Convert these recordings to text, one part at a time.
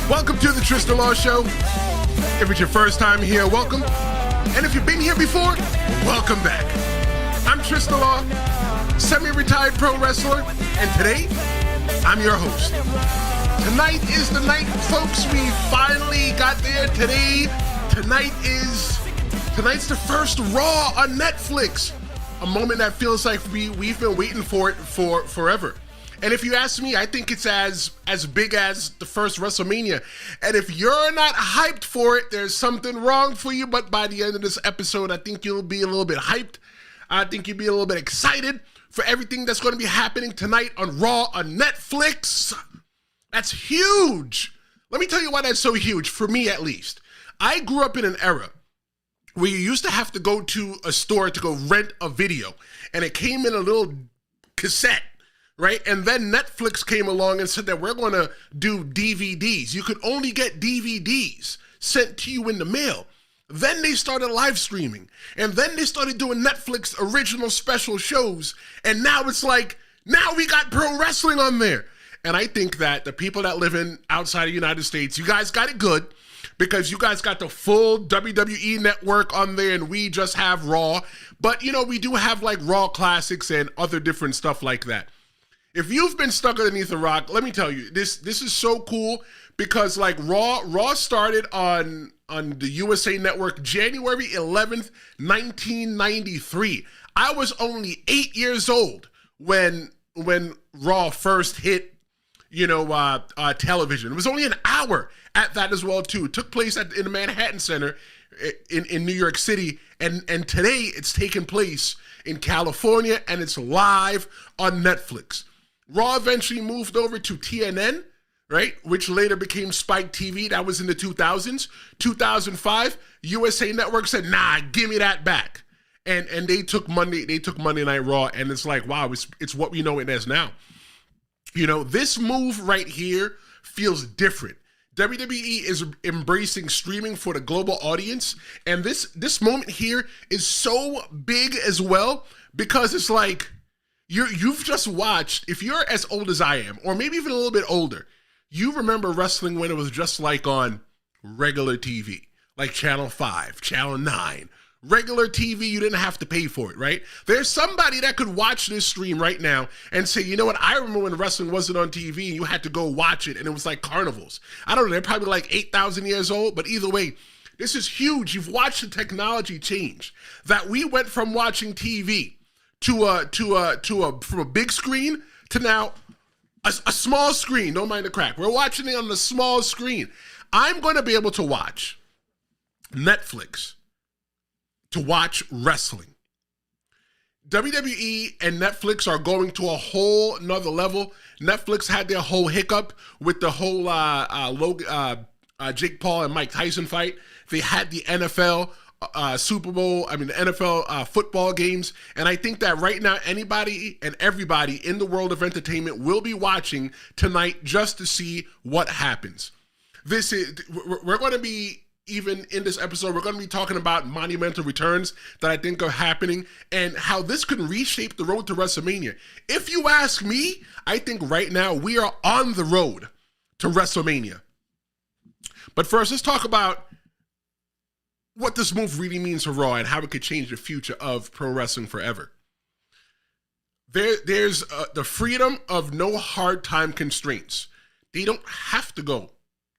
Welcome to the Tristan Law Show. If it's your first time here, welcome. And if you've been here before, welcome back. I'm Tristan Law, semi-retired pro wrestler, and today, I'm your host. Tonight is the night, folks. We finally got there today. Tonight's the first Raw on Netflix. A moment that feels like we've been waiting for it for forever. And if you ask me, I think it's as big as the first WrestleMania. And if you're not hyped for it, there's something wrong for you. But by the end of this episode, I think you'll be a little bit hyped. I think you'll be a little bit excited for everything that's going to be happening tonight on Raw on Netflix. That's huge. Let me tell you why that's so huge, for me at least. I grew up in an era where you used to have to go to a store to go rent a video. And it came in a little cassette. Right? And then Netflix came along and said that we're going to do DVDs. You could only get DVDs sent to you in the mail. Then they started live streaming. And then they started doing Netflix original special shows. And now it's like, now we got pro wrestling on there. And I think that the people that live outside of the United States, you guys got it good because you guys got the full WWE network on there and we just have Raw. But, you know, we do have like Raw Classics and other different stuff like that. If you've been stuck underneath a rock, let me tell you, this is so cool because like Raw started on the USA Network January 11th, 1993. I was only 8 years old when Raw first hit, television. It was only an hour at that as well too. It took place in the Manhattan Center in New York City, and today it's taking place in California and it's live on Netflix. Raw eventually moved over to TNN, right, which later became Spike TV. That was in the 2000s. 2005, USA Network said, nah, give me that back. And they took Monday Night Raw, and it's like, wow, it's what we know it as now. You know, this move right here feels different. WWE is embracing streaming for the global audience, and this moment here is so big as well because it's like, You've just watched, if you're as old as I am, or maybe even a little bit older, you remember wrestling when it was just like on regular TV, like Channel 5, Channel 9. Regular TV, you didn't have to pay for it, right? There's somebody that could watch this stream right now and say, you know what, I remember when wrestling wasn't on TV and you had to go watch it and it was like carnivals. I don't know, they're probably like 8,000 years old, but either way, this is huge. You've watched the technology change. That we went from watching TV from a big screen to now a small screen. Don't mind the crack. We're watching it on the small screen. I'm going to be able to watch Netflix to watch wrestling. WWE and Netflix are going to a whole nother level. Netflix had their whole hiccup with the whole Jake Paul and Mike Tyson fight. They had the NFL Super Bowl, the NFL football games. And I think that right now, anybody and everybody in the world of entertainment will be watching tonight just to see what happens. We're going to be, even in this episode, we're going to be talking about monumental returns that I think are happening and how this could reshape the road to WrestleMania. If you ask me, I think right now we are on the road to WrestleMania. But first, let's talk about what this move really means for Raw and how it could change the future of pro wrestling forever. There's the freedom of no hard time constraints. They don't have to go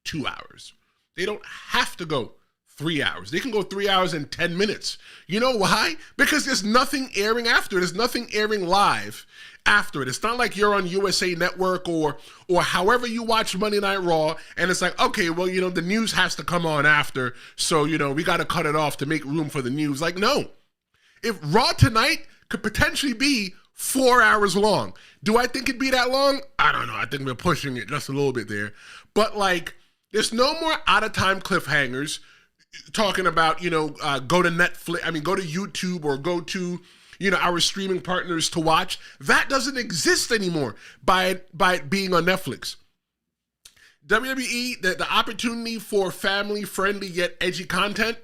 2 hours. They don't have to go 3 hours. They can go 3 hours and 10 minutes. You know why? Because there's nothing airing after it. There's nothing airing live after it. It's not like you're on USA Network or however you watch Monday Night Raw and it's like, okay, well, the news has to come on after, so, we got to cut it off to make room for the news. Like, no. If Raw tonight could potentially be 4 hours long. Do I think it'd be that long? I don't know. I think we're pushing it just a little bit there. But, like, there's no more out-of-time cliffhangers talking about, go to Netflix, go to YouTube or go to, our streaming partners to watch. That doesn't exist anymore by it being on Netflix. WWE, the opportunity for family-friendly yet edgy content,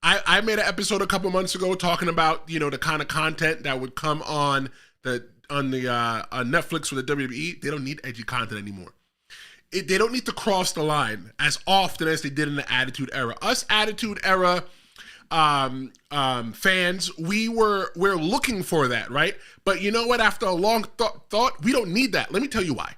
I made an episode a couple months ago talking about, the kind of content that would come on the on Netflix for the WWE, they don't need edgy content anymore. They don't need to cross the line as often as they did in the Attitude Era. Us Attitude Era fans, we're looking for that, right? But you know what? After a long thought, we don't need that. Let me tell you why.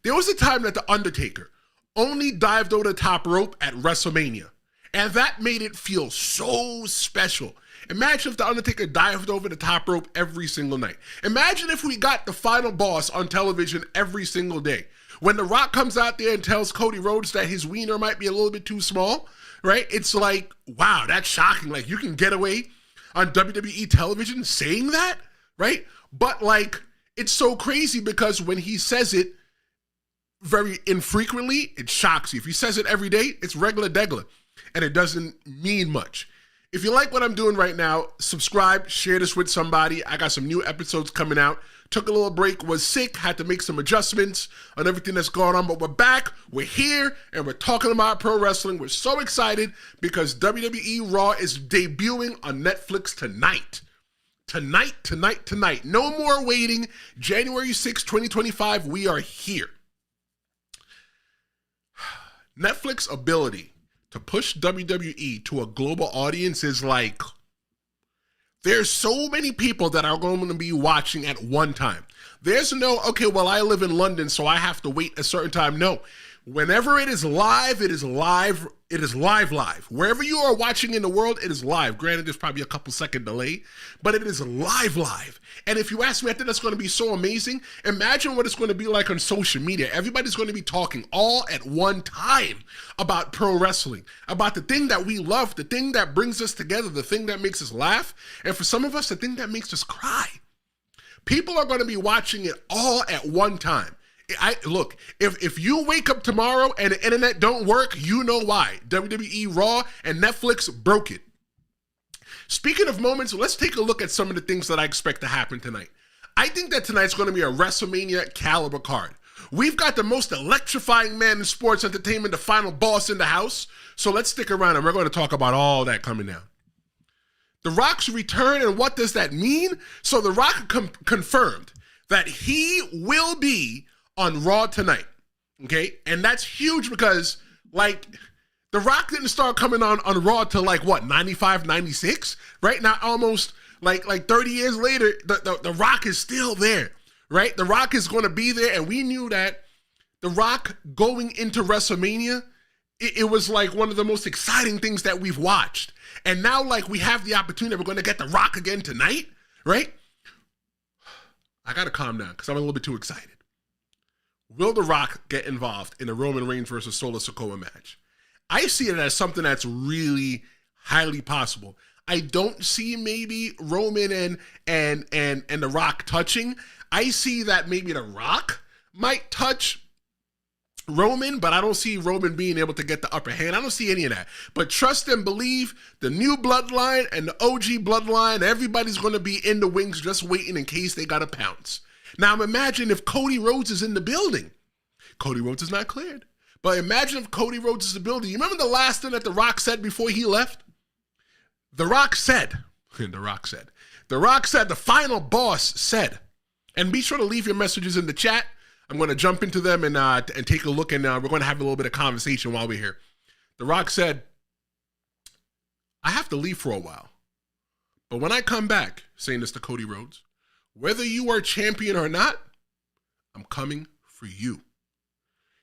There was a time that The Undertaker only dived over the top rope at WrestleMania, and that made it feel so special. Imagine if The Undertaker dived over the top rope every single night. Imagine if we got the final boss on television every single day. When The Rock comes out there and tells Cody Rhodes that his wiener might be a little bit too small, right? It's like, wow, that's shocking. Like, you can get away on WWE television saying that, right? But like, it's so crazy because when he says it very infrequently, it shocks you. If he says it every day, it's regular degular, and it doesn't mean much. If you like what I'm doing right now, subscribe, share this with somebody. I got some new episodes coming out. Took a little break, was sick, had to make some adjustments on everything that's going on, but we're back, we're here, and we're talking about pro wrestling. We're so excited because WWE Raw is debuting on Netflix tonight. Tonight. No more waiting. January 6, 2025, we are here. Netflix's ability to push WWE to a global audience is like, there's so many people that are going to be watching at one time. There's no, okay, well, I live in London, so I have to wait a certain time. No. Whenever it is live, it is live. It is live. Wherever you are watching in the world, it is live. Granted, there's probably a couple second delay, but it is live. And if you ask me, I think that's going to be so amazing. Imagine what it's going to be like on social media. Everybody's going to be talking all at one time about pro wrestling, about the thing that we love, the thing that brings us together, the thing that makes us laugh, and for some of us, the thing that makes us cry. People are going to be watching it all at one time. Look, if you wake up tomorrow and the internet don't work, you know why. WWE Raw and Netflix broke it. Speaking of moments, let's take a look at some of the things that I expect to happen tonight. I think that tonight's going to be a WrestleMania caliber card. We've got the most electrifying man in sports entertainment, the final boss in the house. So let's stick around and we're going to talk about all that coming down. The Rock's return, and what does that mean? So The Rock confirmed that he will be on Raw tonight, okay? And that's huge because, like, The Rock didn't start coming on Raw till, like, what, 95, 96? Right now, almost, like 30 years later, the Rock is still there, right? The Rock is going to be there, and we knew that The Rock going into WrestleMania, it was, like, one of the most exciting things that we've watched. And now, like, we have the opportunity, we're going to get The Rock again tonight, right? I got to calm down because I'm a little bit too excited. Will The Rock get involved in a Roman Reigns versus Solo Sikoa match? I see it as something that's really highly possible. I don't see maybe Roman and The Rock touching. I see that maybe The Rock might touch Roman, but I don't see Roman being able to get the upper hand. I don't see any of that. But trust and believe, the new bloodline and the OG bloodline, everybody's going to be in the wings just waiting in case they got to pounce. Now, imagine if Cody Rhodes is in the building. Cody Rhodes is not cleared. But imagine if Cody Rhodes is in the building. You remember the last thing that The Rock said before he left? The Rock said, the final boss said, and be sure to leave your messages in the chat. I'm going to jump into them and take a look, and we're going to have a little bit of conversation while we're here. The Rock said, I have to leave for a while. But when I come back, saying this to Cody Rhodes, whether you are champion or not, I'm coming for you.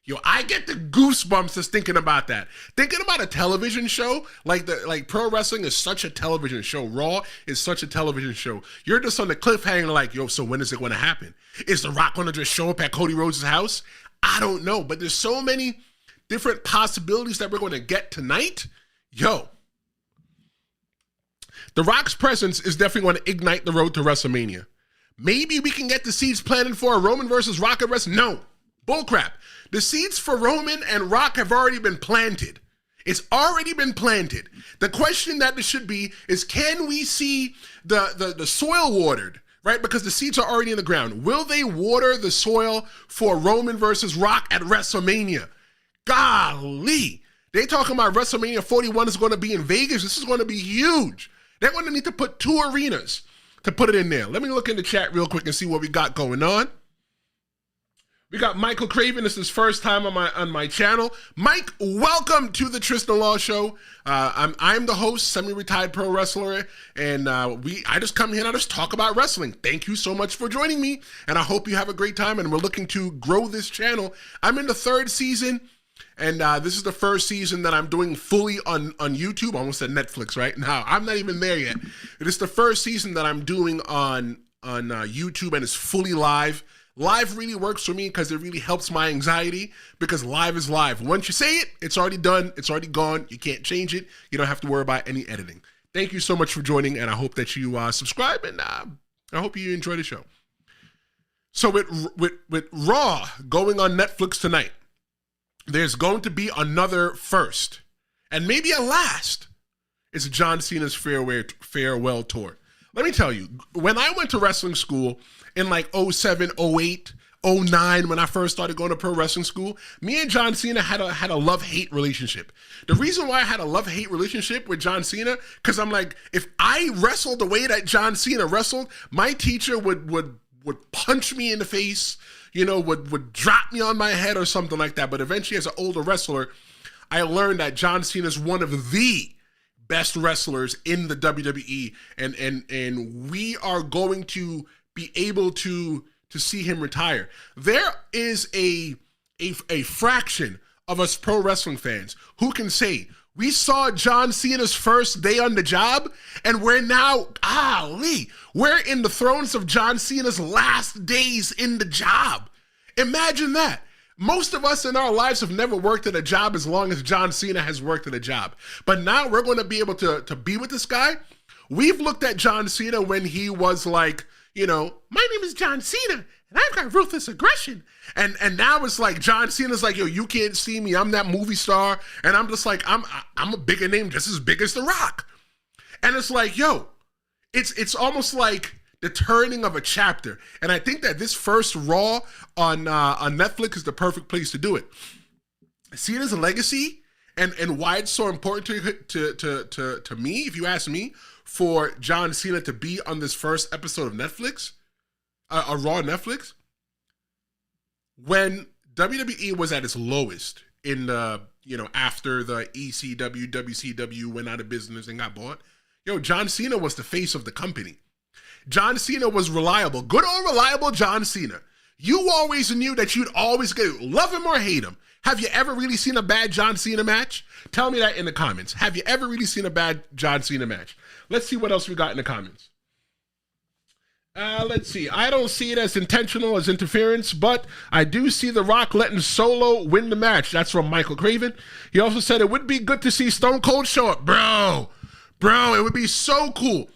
Yo, I get the goosebumps just thinking about that. Thinking about a television show, like pro wrestling is such a television show. Raw is such a television show. You're just on the cliffhanger like, yo, so when is it going to happen? Is The Rock going to just show up at Cody Rhodes' house? I don't know, but there's so many different possibilities that we're going to get tonight. Yo, The Rock's presence is definitely going to ignite the road to WrestleMania. Maybe we can get the seeds planted for a Roman versus Rock at WrestleMania. No, bullcrap. The seeds for Roman and Rock have already been planted. It's already been planted. The question that there should be is, can we see the soil watered, right? Because the seeds are already in the ground. Will they water the soil for Roman versus Rock at WrestleMania? Golly. They talking about WrestleMania 41 is going to be in Vegas. This is going to be huge. They're going to need to put 2 arenas. to put it in there. Let me look in the chat real quick and see what we got going on. We got Michael Craven. This is his first time on my channel. Mike, welcome to the Tristan Law Show. I'm the host, semi-retired pro wrestler, and I just come here and I just talk about wrestling. Thank you so much for joining me, and I hope you have a great time. And we're looking to grow this channel. I'm in the 3rd season, and this is the 1st season that I'm doing fully on YouTube. Almost at Netflix right now. I'm not even there yet. It is the 1st season that I'm doing on YouTube, and it's fully live. Live really works for me because it really helps my anxiety, because live is live. Once you say it, it's already done. It's already gone. You can't change it. You don't have to worry about any editing. Thank you so much for joining, and I hope that you subscribe, and I hope you enjoy the show. So with Raw going on Netflix tonight, there's going to be another first, and maybe a last. It's John Cena's farewell tour. Let me tell you, when I went to wrestling school in like 07, 08, 09, when I first started going to pro wrestling school, me and John Cena had a love-hate relationship. The reason why I had a love-hate relationship with John Cena, because I'm like, if I wrestled the way that John Cena wrestled, my teacher would punch me in the face, would drop me on my head or something like that. But eventually, as an older wrestler, I learned that John Cena is one of the best wrestlers in the WWE, and we are going to be able to see him retire. There is a fraction of us pro wrestling fans who can say we saw John Cena's first day on the job, and we're now, we're in the thrones of John Cena's last days in the job. Imagine that. Most of us in our lives have never worked at a job as long as John Cena has worked at a job. But now we're going to be able to be with this guy. We've looked at John Cena when he was like, my name is John Cena, and I've got ruthless aggression. And now it's like John Cena's like, yo, you can't see me. I'm that movie star. And I'm just like, I'm a bigger name, just as big as The Rock. And it's like, yo, it's almost like the turning of a chapter. And I think that this first Raw on Netflix is the perfect place to do it. Cena's legacy and why it's so important to me, if you ask me, for John Cena to be on this first episode of Netflix, a Raw Netflix, when WWE was at its lowest in the, after the ECW, WCW went out of business and got bought, John Cena was the face of the company. John Cena was reliable. Good old reliable John Cena. You always knew that you'd always get, love him or hate him. Have you ever really seen a bad John Cena match? Tell me that in the comments. Have you ever really seen a bad John Cena match? Let's see what else we got in the comments. Let's see. I don't see it as intentional as interference, but I do see The Rock letting Solo win the match. That's from Michael Craven. He also said it would be good to see Stone Cold show up. Bro, it would be so cool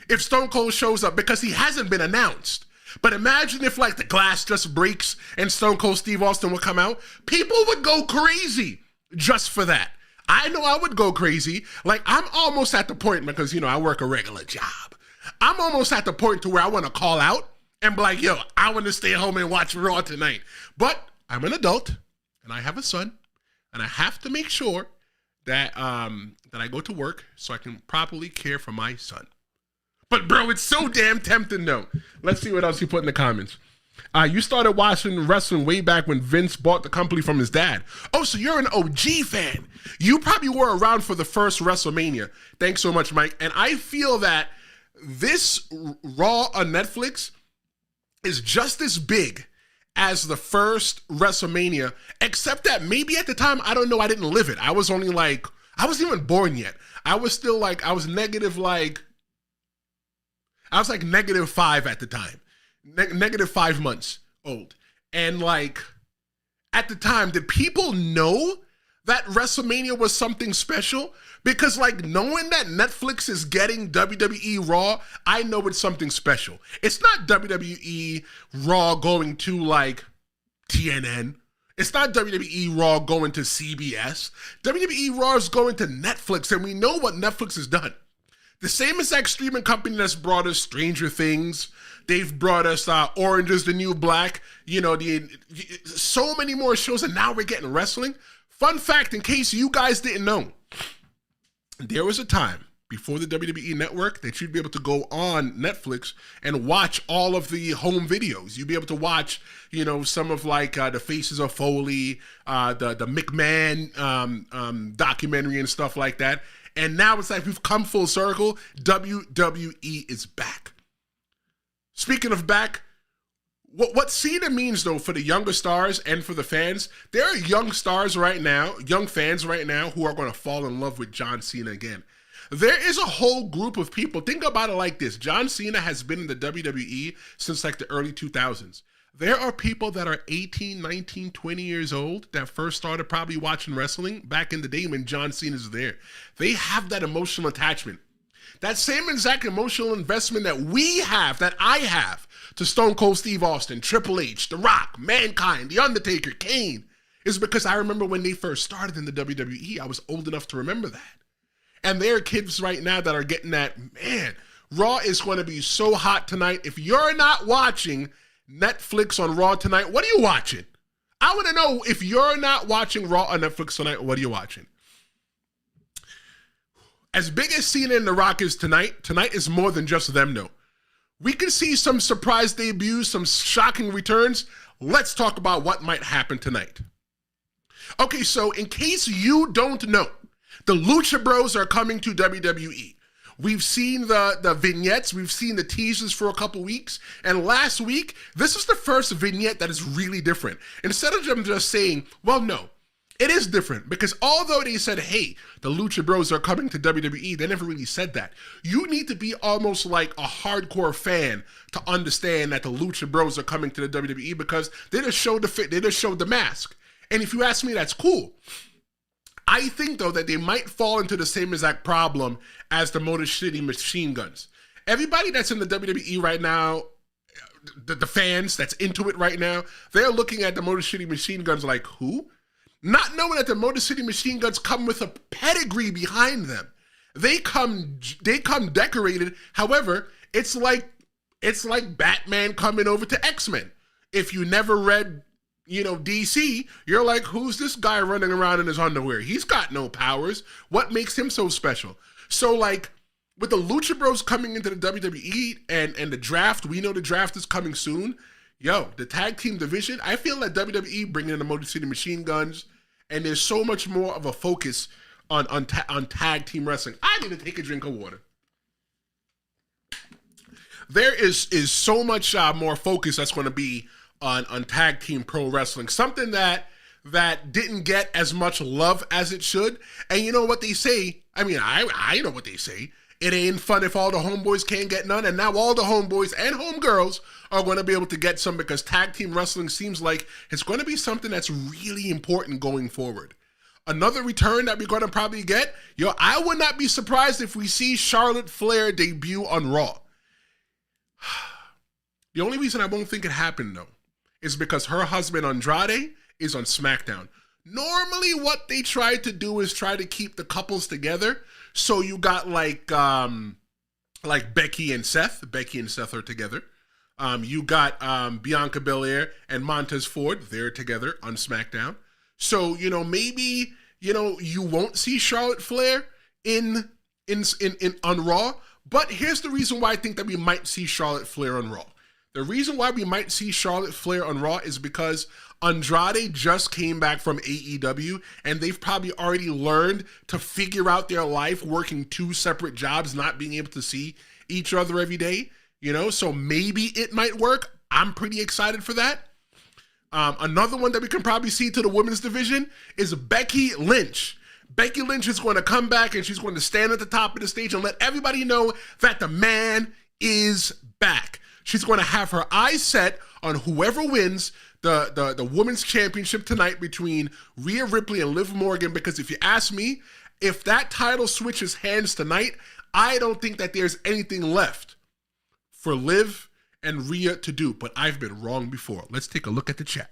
if Stone Cold shows up, because he hasn't been announced. But imagine if like the glass just breaks and Stone Cold Steve Austin would come out. People would go crazy just for that. I know I would go crazy. Like, I'm almost at the point, because, I work a regular job. I'm almost at the point to where I want to call out and be like, yo, I want to stay home and watch Raw tonight. But I'm an adult and I have a son, and I have to make sure that that I go to work so I can properly care for my son. But bro, it's so damn tempting though. Let's see what else you put in the comments. You started watching wrestling way back when Vince bought the company from his dad. Oh, so you're an OG fan. You probably were around for the first WrestleMania. Thanks so much, Mike. And I feel that this Raw on Netflix is just as big as the first WrestleMania, except that maybe at the time, I don't know, I didn't live it. I was only like, I wasn't even born yet. I was still like, I was like -5 at the time. -5 months old. And like, at the time, did people know that WrestleMania was something special? Because like, knowing that Netflix is getting WWE Raw, I know it's something special. It's not WWE Raw going to like TNN. It's not WWE Raw going to CBS. WWE Raw is going to Netflix, and we know what Netflix has done. The same exact streaming company that's brought us Stranger Things. They've brought us Orange is the New Black. So many more shows, and now we're getting wrestling. Fun fact, in case you guys didn't know, there was a time before the WWE Network, that you'd be able to go on Netflix and watch all of the home videos. You'd be able to watch, some of like the Faces of Foley, the McMahon documentary and stuff like that. And now it's like we've come full circle. WWE is back. Speaking of back, what Cena means, though, for the younger stars and for the fans, there are young stars right now, young fans right now, who are going to fall in love with John Cena again. There is a whole group of people. Think about it like this. John Cena has been in the WWE since like the early 2000s. There are people that are 18, 19, 20 years old that first started probably watching wrestling back in the day when John Cena's there. They have that emotional attachment. That same exact emotional investment that we have, that I have, to Stone Cold Steve Austin, Triple H, The Rock, Mankind, The Undertaker, Kane, is because I remember when they first started in the WWE, I was old enough to remember that. And there are kids right now that are getting that, man, Raw is going to be so hot tonight. If you're not watching Netflix on Raw tonight, what are you watching? I want to know, if you're not watching Raw on Netflix tonight, what are you watching? As big as Cena and The Rock is tonight is more than just them, though. We can see some surprise debuts, some shocking returns. Let's talk about what might happen tonight. Okay, so in case you don't know, the Lucha Bros are coming to WWE. We've seen the vignettes, we've seen the teasers for a couple weeks, and last week, this is the first vignette that is really different. Instead of them just saying, well, no, it is different, because although they said, hey, the Lucha Bros are coming to WWE, they never really said that. You need to be almost like a hardcore fan to understand that the Lucha Bros are coming to the WWE, because they just showed the fit, they just showed the mask. And if you ask me, that's cool. I think, though, that they might fall into the same exact problem as the Motor City Machine Guns. Everybody that's in the WWE right now, the fans that's into it right now, they're looking at the Motor City Machine Guns like, who? Not knowing that the Motor City Machine Guns come with a pedigree behind them. They come decorated. However, it's like Batman coming over to X-Men. If you never read DC, you're like, who's this guy running around in his underwear? He's got no powers. What makes him so special? So, like, with the Lucha Bros coming into the WWE and the draft, we know the draft is coming soon. The tag team division, I feel like WWE bringing in the Motor City Machine Guns, and there's so much more of a focus on tag team wrestling. I need to take a drink of water. There is so much more focus that's going to be on tag team pro wrestling, something that didn't get as much love as it should. And you know what they say? I mean, I know what they say. It ain't fun if all the homeboys can't get none, and now all the homeboys and homegirls are going to be able to get some, because tag team wrestling seems like it's going to be something that's really important going forward. Another return that we're going to probably get, I would not be surprised if we see Charlotte Flair debut on Raw. The only reason I won't think it happened, though, is because her husband Andrade is on SmackDown. Normally what they try to do is try to keep the couples together. So you got like Becky and Seth. Becky and Seth are together. You got Bianca Belair and Montez Ford. They're together on SmackDown. So, maybe, you won't see Charlotte Flair in on Raw. But here's the reason why I think that we might see Charlotte Flair on Raw. The reason why we might see Charlotte Flair on Raw is because Andrade just came back from AEW, and they've probably already learned to figure out their life working two separate jobs, not being able to see each other every day, so maybe it might work. I'm pretty excited for that. Another one that we can probably see to the women's division is Becky Lynch. Becky Lynch is going to come back, and she's going to stand at the top of the stage and let everybody know that the man is back. She's going to have her eyes set on whoever wins the women's championship tonight between Rhea Ripley and Liv Morgan, because if you ask me, if that title switches hands tonight, I don't think that there's anything left for Liv and Rhea to do, but I've been wrong before. Let's take a look at the chat.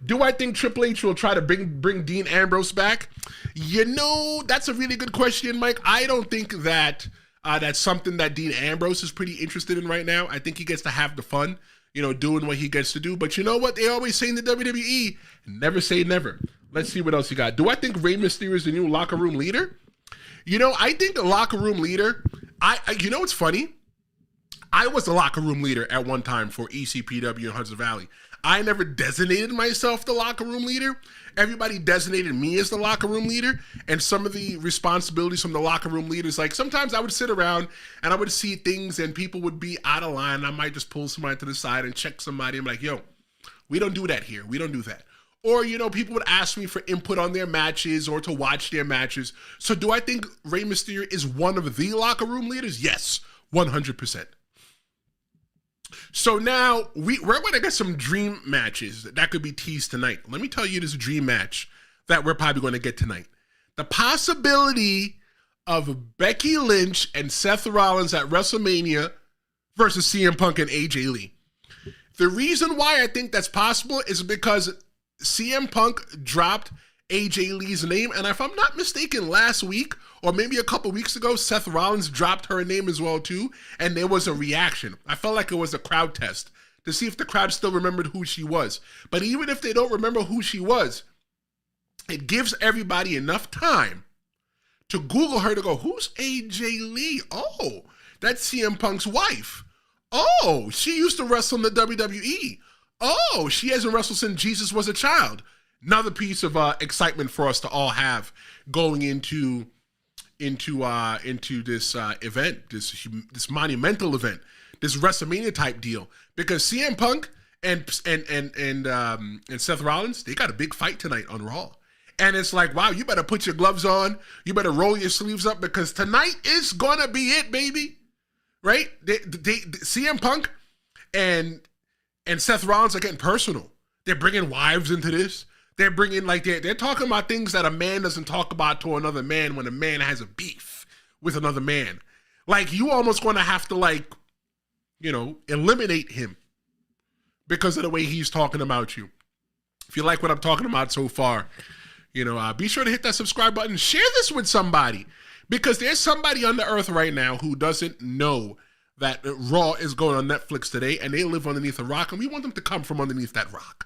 Do I think Triple H will try to bring Dean Ambrose back? That's a really good question, Mike. I don't think that that's something that Dean Ambrose is pretty interested in right now. I think he gets to have the fun, doing what he gets to do. But you know what? They always say in the WWE, never say never. Let's see what else you got. Do I think Rey Mysterio is the new locker room leader? I think the locker room leader, you know what's funny? I was the locker room leader at one time for ECPW in Hudson Valley. I never designated myself the locker room leader. Everybody designated me as the locker room leader, and some of the responsibilities from the locker room leaders, like sometimes I would sit around and I would see things and people would be out of line. I might just pull somebody to the side and check somebody. I'm like, yo, we don't do that here. We don't do that. Or, people would ask me for input on their matches or to watch their matches. So do I think Rey Mysterio is one of the locker room leaders? Yes, 100%. So now we're going to get some dream matches that could be teased tonight. Let me tell you this dream match that we're probably going to get tonight. The possibility of Becky Lynch and Seth Rollins at WrestleMania versus CM Punk and AJ Lee. The reason why I think that's possible is because CM Punk dropped AJ Lee's name, and if I'm not mistaken, last week or maybe a couple weeks ago, Seth Rollins dropped her name as well too, and there was a reaction. I felt like it was a crowd test to see if the crowd still remembered who she was. But even if they don't remember who she was, it gives everybody enough time to Google her to go, who's AJ Lee? Oh, that's CM Punk's wife. Oh, she used to wrestle in the WWE. Oh, she hasn't wrestled since Jesus was a child. Another piece of excitement for us to all have going into this event, this monumental event, this WrestleMania type deal. Because CM Punk and Seth Rollins, they got a big fight tonight on Raw, and it's like, wow, you better put your gloves on, you better roll your sleeves up, because tonight is gonna be it, baby. Right? They CM Punk and Seth Rollins are getting personal. They're bringing wives into this. They're bringing, they're talking about things that a man doesn't talk about to another man when a man has a beef with another man. Like, you almost going to have to, eliminate him because of the way he's talking about you. If you like what I'm talking about so far, be sure to hit that subscribe button. Share this with somebody, because there's somebody on the earth right now who doesn't know that Raw is going on Netflix today, and they live underneath a rock, and we want them to come from underneath that rock.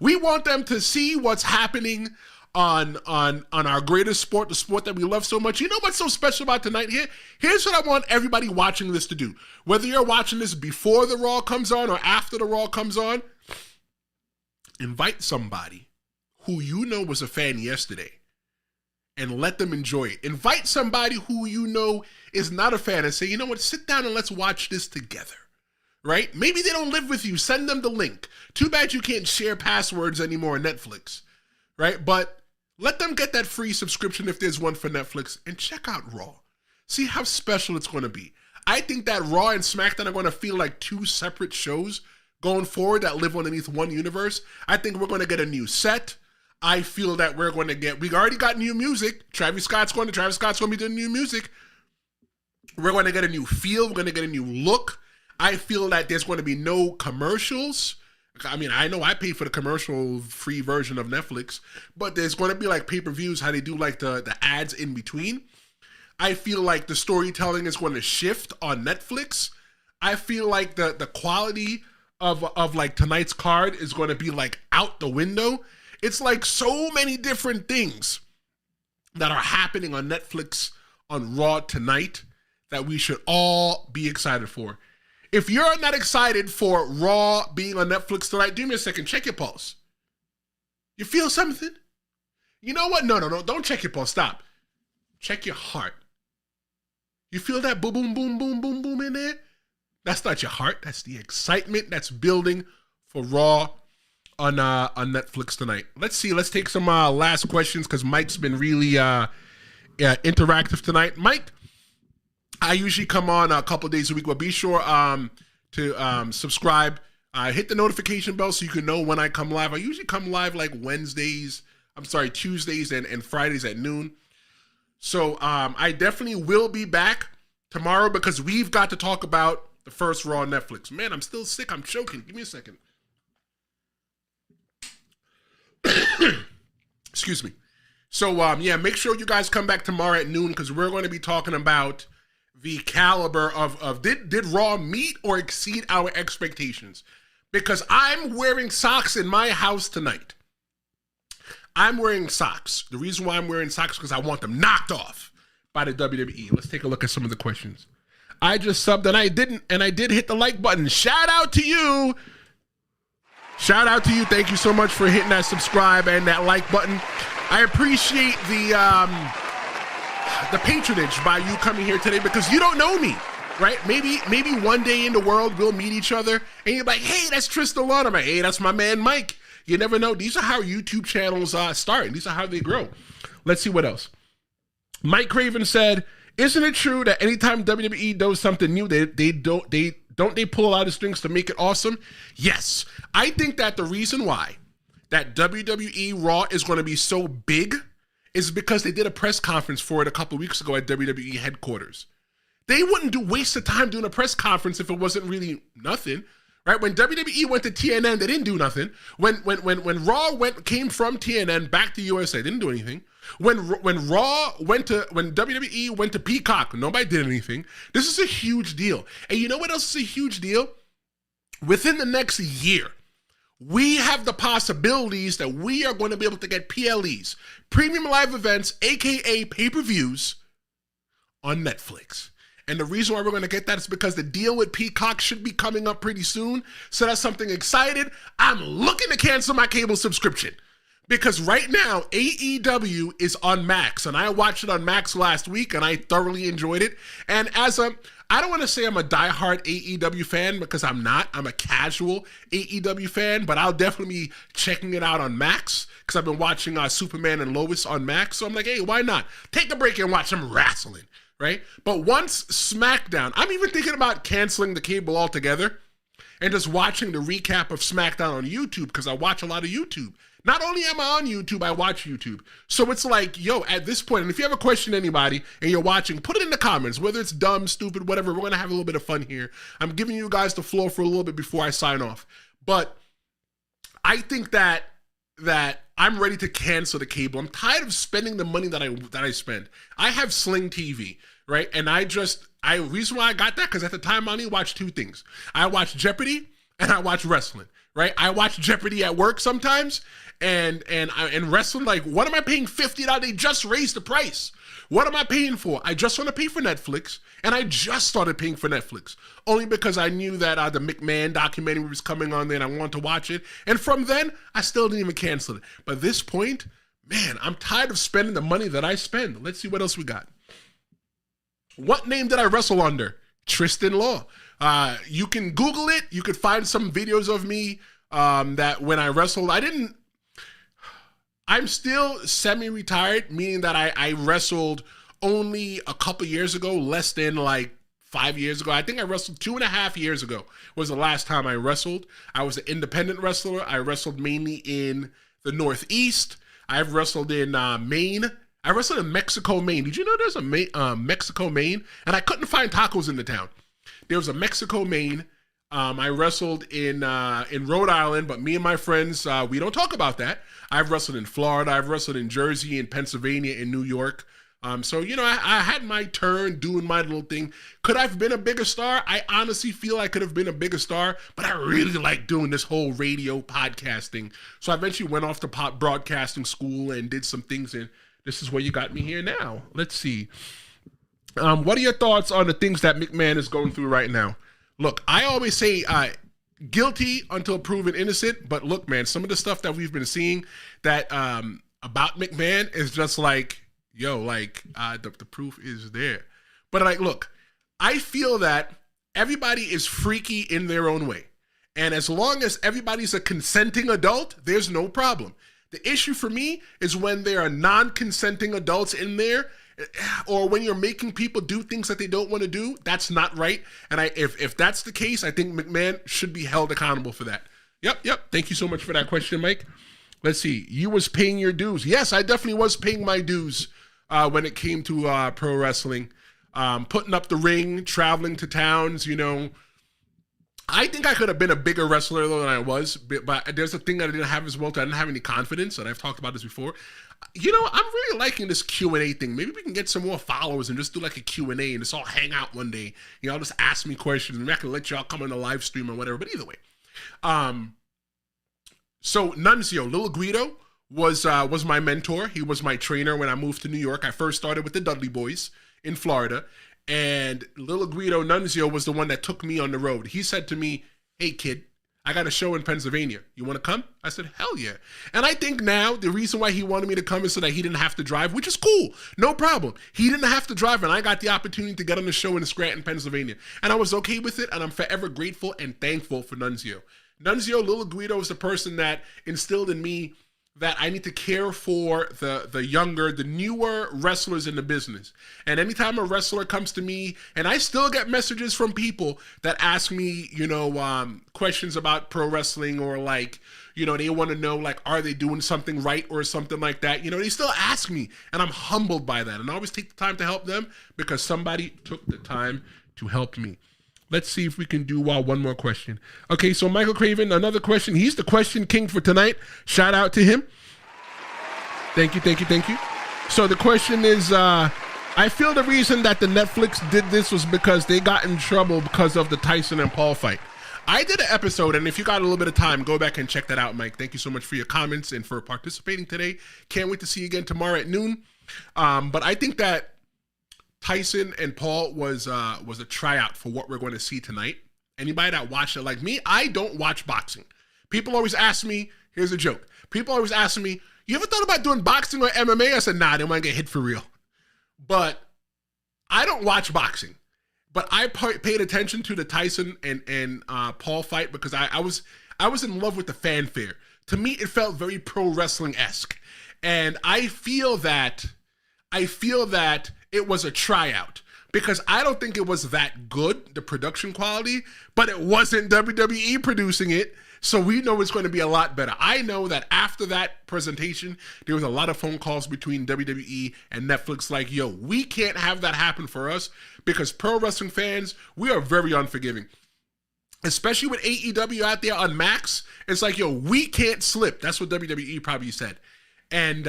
We want them to see what's happening on our greatest sport, the sport that we love so much. You know what's so special about tonight here? Here's what I want everybody watching this to do. Whether you're watching this before the Raw comes on or after the Raw comes on, invite somebody who you know was a fan yesterday and let them enjoy it. Invite somebody who you know is not a fan and say, you know what, sit down and let's watch this together. Right? Maybe they don't live with you. Send them the link. Too bad you can't share passwords anymore on Netflix. Right? But let them get that free subscription if there's one for Netflix, and check out Raw. See how special it's going to be. I think that Raw and SmackDown are going to feel like two separate shows going forward that live underneath one universe. I think we're going to get a new set. I feel that we already got new music. Travis Scott's going to be doing new music. We're going to get a new feel. We're going to get a new look. I feel that there's going to be no commercials. I mean, I know I paid for the commercial-free version of Netflix, but there's going to be pay-per-views, how they do the ads in between. I feel like the storytelling is going to shift on Netflix. I feel like the quality of tonight's card is going to be out the window. It's so many different things that are happening on Netflix on Raw tonight that we should all be excited for. If you're not excited for Raw being on Netflix tonight, do me a second. Check your pulse. You feel something? You know what? No. Don't check your pulse. Stop. Check your heart. You feel that boom, boom, boom, boom, boom, boom in there? That's not your heart. That's the excitement that's building for Raw on Netflix tonight. Let's see. Let's take some last questions, because Mike's been really interactive tonight. Mike, I usually come on a couple days a week, but be sure to subscribe. Hit the notification bell so you can know when I come live. I usually come live Tuesdays and Fridays at noon. So I definitely will be back tomorrow, because we've got to talk about the first Raw on Netflix. Man, I'm still sick. I'm choking. Give me a second. Excuse me. So make sure you guys come back tomorrow at noon, because we're going to be talking about the caliber of did Raw meet or exceed our expectations? Because I'm wearing socks in my house tonight. I'm wearing socks. The reason why I'm wearing socks is because I want them knocked off. by the WWE. Let's take a look at some of the questions. I just subbed and I did hit the like button. Shout out to you. Shout out to you. Thank you so much for hitting that subscribe and that like button. I appreciate the patronage by you coming here today because you don't know me, right? Maybe one day in the world we'll meet each other and you're like, hey, that's Tristan Lund. I'm like, hey, that's my man Mike. You never know. These are how YouTube channels start. These are how they grow. Let's see what else. Mike Craven said, isn't it true that anytime WWE does something new, they pull a lot of strings to make it awesome? Yes. I think that the reason why that WWE Raw is going to be so big is because they did a press conference for it a couple of weeks ago at WWE headquarters. They wouldn't waste the time doing a press conference if it wasn't really nothing, right? When WWE went to TNN, they didn't do nothing. When Raw came from TNN back to USA, they didn't do anything. When WWE went to Peacock, nobody did anything. This is a huge deal. And you know what else is a huge deal? Within the next year, we have the possibilities that we are going to be able to get PLEs, premium live events, aka pay-per-views, on Netflix. And the reason why we're going to get that is because the deal with Peacock should be coming up pretty soon. So that's something excited. I'm looking to cancel my cable subscription. Because right now, AEW is on Max, and I watched it on Max last week, and I thoroughly enjoyed it. And I don't want to say I'm a diehard AEW fan, because I'm not. I'm a casual AEW fan, but I'll definitely be checking it out on Max, because I've been watching Superman and Lois on Max, so I'm like, hey, why not? Take a break and watch some wrestling, right? But once SmackDown, I'm even thinking about canceling the cable altogether, and just watching the recap of SmackDown on YouTube, because I watch a lot of YouTube. Not only am I on YouTube, I watch YouTube. So it's like, yo, at this point, and if you have a question to anybody and you're watching, put it in the comments, whether it's dumb, stupid, whatever. We're going to have a little bit of fun here. I'm giving you guys the floor for a little bit before I sign off. But I think that I'm ready to cancel the cable. I'm tired of spending the money that I spend. I have Sling TV, right? And reason why I got that, because at the time I only watched two things. I watched Jeopardy and I watched wrestling, right? I watch Jeopardy at work sometimes. And wrestling, like, what am I paying $50? They just raised the price. What am I paying for? I just want to pay for Netflix, and I just started paying for Netflix only because I knew that the McMahon documentary was coming on there, and I wanted to watch it. And from then, I still didn't even cancel it. But at this point, man, I'm tired of spending the money that I spend. Let's see what else we got. What name did I wrestle under? Tristan Law. You can Google it. You could find some videos of me that when I wrestled, I'm still semi-retired, meaning that I wrestled only a couple years ago, less than like 5 years ago. I think I wrestled 2.5 years ago was the last time I wrestled. I was an independent wrestler. I wrestled mainly in the Northeast. I've wrestled in Maine. I wrestled in Mexico, Maine. Did you know there's a Mexico, Maine? And I couldn't find tacos in the town. There was a Mexico, Maine. I wrestled in Rhode Island, but me and my friends, we don't talk about that. I've wrestled in Florida. I've wrestled in Jersey, in Pennsylvania, in New York. So, you know, I had my turn doing my little thing. Could I have been a bigger star? I honestly feel I could have been a bigger star, but I really like doing this whole radio podcasting. So I eventually went off to broadcasting school and did some things, and this is where you got me here now. Let's see. What are your thoughts on the things that McMahon is going through right now? Look, I always say guilty until proven innocent, but look, man, some of the stuff that we've been seeing that about McMahon is just like, yo, like the proof is there. But like, look, I feel that everybody is freaky in their own way. And as long as everybody's a consenting adult, there's no problem. The issue for me is when there are non-consenting adults in there, or when you're making people do things that they don't want to do. That's not right. And if that's the case, I think McMahon should be held accountable for that. Yep. Thank you so much for that question, Mike. Let's see. You was paying your dues. Yes, I definitely was paying my dues when it came to pro wrestling. Putting up the ring, traveling to towns, you know. I think I could have been a bigger wrestler though than I was, but there's a thing that I didn't have as well. I didn't have any confidence, and I've talked about this before. You know, I'm really liking this Q&A thing. Maybe we can get some more followers and just do like a Q&A and just all hang out one day. You know, just ask me questions, and I can let y'all come on the live stream or whatever. But either way, so Nunzio, Lil Guido was my mentor. He was my trainer when I moved to New York. I first started with the Dudley Boys. in Florida, and Little Guido Nunzio was the one that took me on the road. He said to me, "Hey kid, I got a show in Pennsylvania. You want to come?" I said, "Hell yeah." And I think now the reason why he wanted me to come is so that he didn't have to drive, which is cool. No problem. He didn't have to drive, and I got the opportunity to get on the show in Scranton, Pennsylvania. And I was okay with it, and I'm forever grateful and thankful for Nunzio. Nunzio, Little Guido, is the person that instilled in me that I need to care for the younger, the newer wrestlers in the business. And anytime a wrestler comes to me, and I still get messages from people that ask me, questions about pro wrestling, or like, they want to know, like, are they doing something right or something like that? They still ask me, and I'm humbled by that. And I always take the time to help them because somebody took the time to help me. Let's see if we can do one more question. Okay, so Michael Craven, another question. He's the question king for tonight. Shout out to him. Thank you. So the question is, I feel the reason that the Netflix did this was because they got in trouble because of the Tyson and Paul fight. I did an episode, and if you got a little bit of time, go back and check that out, Mike. Thank you so much for your comments and for participating today. Can't wait to see you again tomorrow at noon. But I think that Tyson and Paul was a tryout for what we're going to see tonight. Anybody that watched it like me, I don't watch boxing. People always ask me, here's a joke. People always ask me, you ever thought about doing boxing or MMA? I said, nah, they might get hit for real. But I don't watch boxing. But I paid attention to the Tyson and Paul fight because I was in love with the fanfare. To me, it felt very pro wrestling-esque. And I feel that it was a tryout because I don't think it was that good, the production quality, but it wasn't WWE producing it, so we know it's going to be a lot better. I know that after that presentation, there was a lot of phone calls between WWE and Netflix like, yo, we can't have that happen for us because pro wrestling fans, we are very unforgiving. Especially with AEW out there on Max, it's like, yo, we can't slip. That's what WWE probably said. And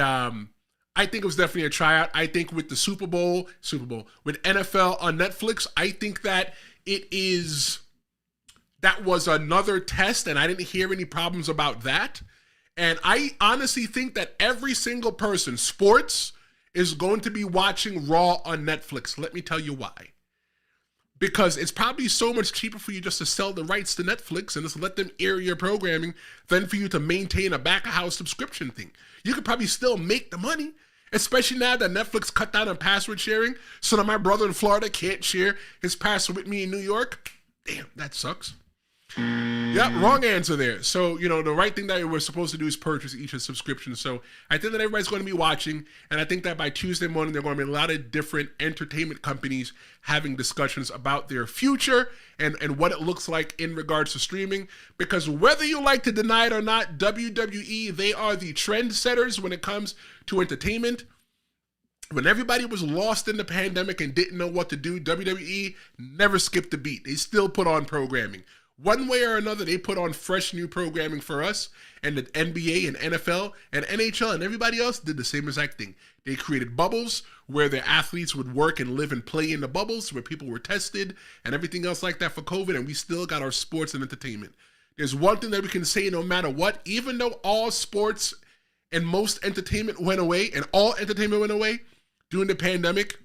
I think it was definitely a tryout. I think with the Super Bowl, with NFL on Netflix, I think that that was another test, and I didn't hear any problems about that. And I honestly think that every single person, sports, is going to be watching Raw on Netflix. Let me tell you why. Because it's probably so much cheaper for you just to sell the rights to Netflix and just let them air your programming than for you to maintain a back-of-house subscription thing. You could probably still make the money, especially now that Netflix cut down on password sharing, so that my brother in Florida can't share his password with me in New York. Damn, that sucks. Yeah, wrong answer there. So, the right thing that we're supposed to do is purchase each of subscriptions. So I think that everybody's going to be watching, and I think that by Tuesday morning, there are going to be a lot of different entertainment companies having discussions about their future and what it looks like in regards to streaming. Because whether you like to deny it or not, WWE, they are the trendsetters when it comes to entertainment. When everybody was lost in the pandemic and didn't know what to do, WWE never skipped a beat. They still put on programming. One way or another, they put on fresh new programming for us, and the NBA and NFL and NHL and everybody else did the same exact thing. They created bubbles where their athletes would work and live and play in the bubbles where people were tested and everything else like that for COVID, and we still got our sports and entertainment. There's one thing that we can say no matter what, even though all sports and most entertainment went away, and all entertainment went away during the pandemic,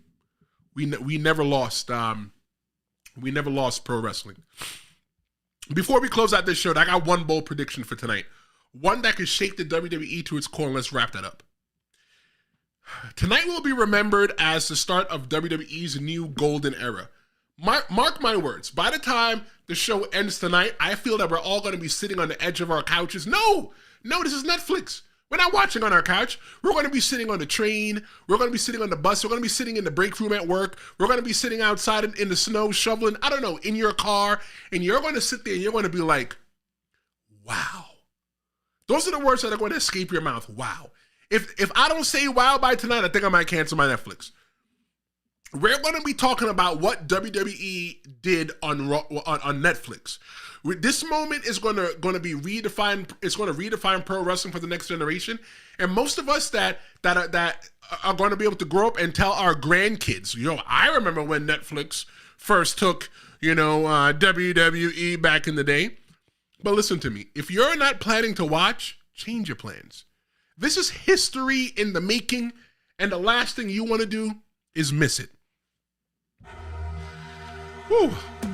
we never lost pro wrestling. Before we close out this show, I got one bold prediction for tonight. One that could shake the WWE to its core, and let's wrap that up. Tonight will be remembered as the start of WWE's new golden era. Mark my words. By the time the show ends tonight, I feel that we're all going to be sitting on the edge of our couches. No, this is Netflix. We're not watching on our couch. We're going to be sitting on the train. We're going to be sitting on the bus. We're going to be sitting in the break room at work. We're going to be sitting outside in the snow shoveling, I don't know, in your car. And you're going to sit there and you're going to be like, wow. Those are the words that are going to escape your mouth. Wow. If I don't say wow by tonight, I think I might cancel my Netflix. We're going to be talking about what WWE did on Netflix. This moment is going to be redefined. It's going to redefine pro wrestling for the next generation, and most of us that are going to be able to grow up and tell our grandkids. I remember when Netflix first took WWE back in the day. But listen to me. If you're not planning to watch, change your plans. This is history in the making, and the last thing you want to do is miss it. Whew.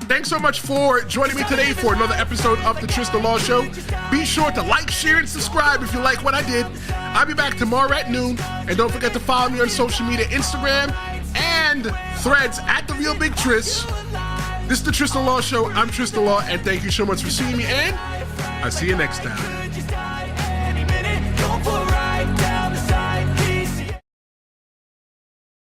Thanks so much for joining me today for another episode of The Tristan Law Show. Be sure to like, share, and subscribe if you like what I did. I'll be back tomorrow at noon. And don't forget to follow me on social media, Instagram and Threads at The Real Big Tris. This is The Tristan Law Show. I'm Tristan Law, and thank you so much for seeing me, and I'll see you next time.